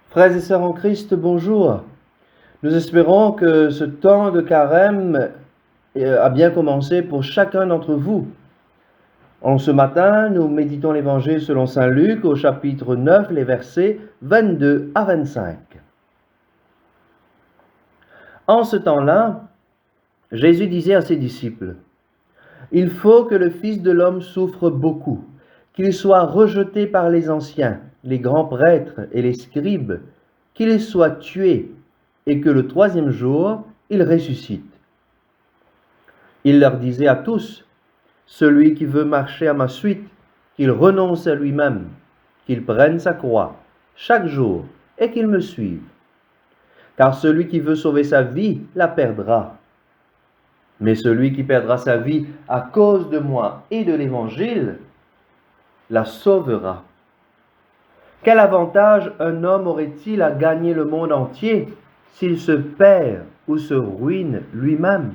Frères et sœurs en Christ, bonjour. Nous espérons que ce temps de carême a bien commencé pour chacun d'entre vous. En ce matin, nous méditons l'Évangile selon saint Luc au chapitre 9, les versets 22 à 25. En ce temps-là, Jésus disait à ses disciples, « Il faut que le Fils de l'homme souffre beaucoup, qu'il soit rejeté par les anciens, les grands prêtres et les scribes, qu'il soit tué, et que le troisième jour, il ressuscite. » Il leur disait à tous, « Celui qui veut marcher à ma suite, qu'il renonce à lui-même, qu'il prenne sa croix chaque jour et qu'il me suive. Car celui qui veut sauver sa vie la perdra. Mais celui qui perdra sa vie à cause de moi et de l'Évangile la sauvera. Quel avantage un homme aurait-il à gagner le monde entier s'il se perd ou se ruine lui-même? »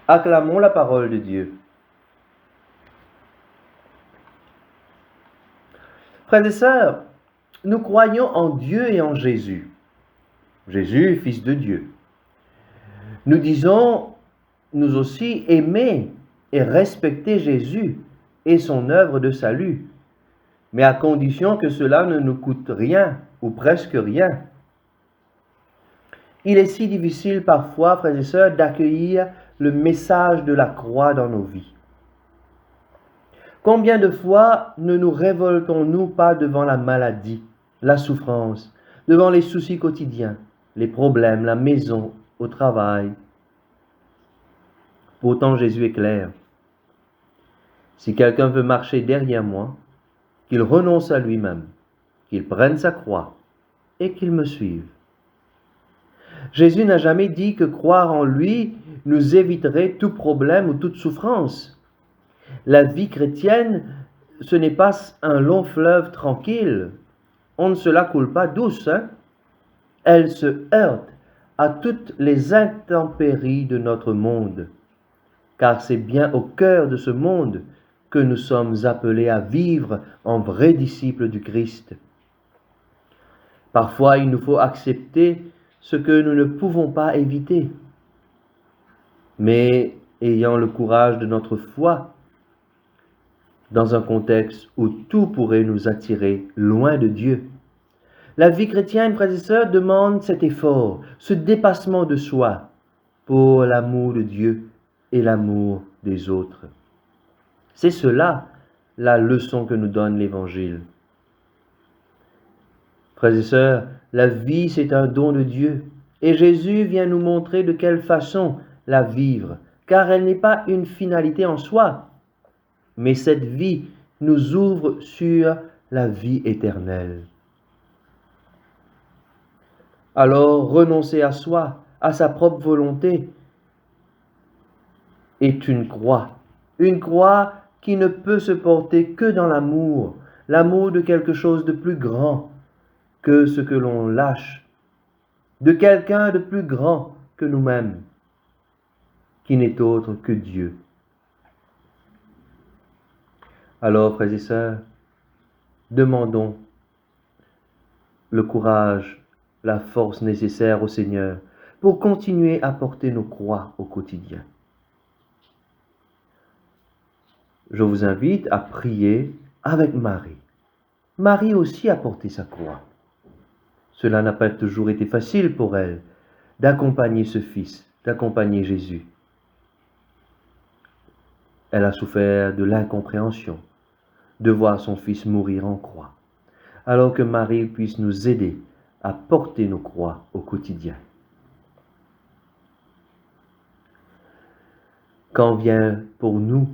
Acclamons la parole de Dieu. Frères et sœurs, nous croyons en Dieu et en Jésus. Jésus, Fils de Dieu. Nous disons, nous aussi, aimer et respecter Jésus et son œuvre de salut, mais à condition que cela ne nous coûte rien ou presque rien. Il est si difficile parfois, frères et sœurs, d'accueillir le message de la croix dans nos vies. Combien de fois ne nous révoltons-nous pas devant la maladie, la souffrance, devant les soucis quotidiens, les problèmes, la maison, au travail? Pourtant Jésus est clair. Si quelqu'un veut marcher derrière moi, qu'il renonce à lui-même, qu'il prenne sa croix et qu'il me suive. Jésus n'a jamais dit que croire en lui nous éviterait tout problème ou toute souffrance. La vie chrétienne, ce n'est pas un long fleuve tranquille. On ne se la coule pas douce. Elle se heurte à toutes les intempéries de notre monde. Car c'est bien au cœur de ce monde que nous sommes appelés à vivre en vrais disciples du Christ. Parfois, il nous faut accepter ce que nous ne pouvons pas éviter. Mais ayant le courage de notre foi, dans un contexte où tout pourrait nous attirer loin de Dieu. La vie chrétienne, frères et sœurs, demande cet effort, ce dépassement de soi pour l'amour de Dieu et l'amour des autres. C'est cela la leçon que nous donne l'Évangile. Frères et sœurs, la vie, c'est un don de Dieu. Et Jésus vient nous montrer de quelle façon la vivre, car elle n'est pas une finalité en soi, mais cette vie nous ouvre sur la vie éternelle. Alors, renoncer à soi, à sa propre volonté, est une croix qui ne peut se porter que dans l'amour de quelque chose de plus grand que ce que l'on lâche, de quelqu'un de plus grand que nous-mêmes, qui n'est autre que Dieu. Alors, frères et sœurs, demandons le courage, la force nécessaire au Seigneur pour continuer à porter nos croix au quotidien. Je vous invite à prier avec Marie. Marie aussi a porté sa croix. Cela n'a pas toujours été facile pour elle d'accompagner ce Fils, d'accompagner Jésus. Elle a souffert de l'incompréhension, de voir son Fils mourir en croix, alors que Marie puisse nous aider à porter nos croix au quotidien. Quand vient pour nous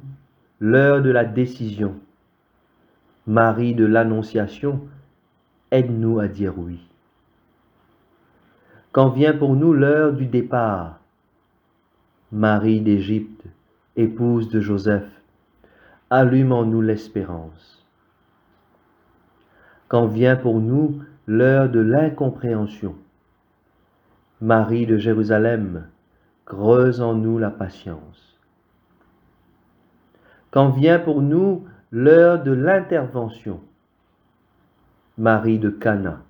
l'heure de la décision, Marie de l'Annonciation, aide-nous à dire oui. Quand vient pour nous l'heure du départ, Marie d'Égypte, épouse de Joseph, allume en nous l'espérance. Quand vient pour nous l'heure de l'incompréhension, Marie de Jérusalem, creuse en nous la patience. Quand vient pour nous l'heure de l'intervention, Marie de Cana,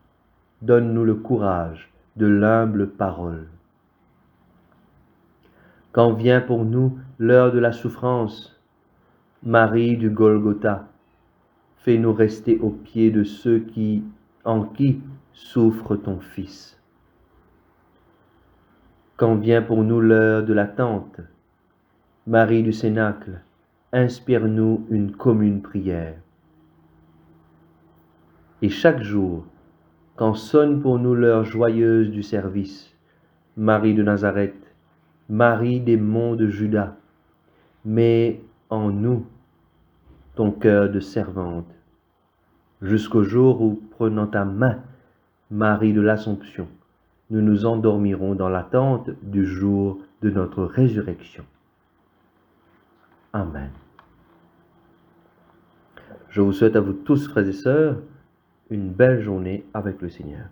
donne-nous le courage de l'humble parole. Quand vient pour nous l'heure de la souffrance, Marie du Golgotha, fais-nous rester aux pieds de ceux en qui souffre ton Fils. Quand vient pour nous l'heure de l'attente, Marie du Cénacle, inspire-nous une commune prière. Et chaque jour, quand sonne pour nous l'heure joyeuse du service, Marie de Nazareth, Marie des monts de Juda, mets en nous ton cœur de servante, jusqu'au jour où, prenant ta main, Marie de l'Assomption, nous nous endormirons dans l'attente du jour de notre résurrection. Amen. Je vous souhaite à vous tous, frères et sœurs, une belle journée avec le Seigneur.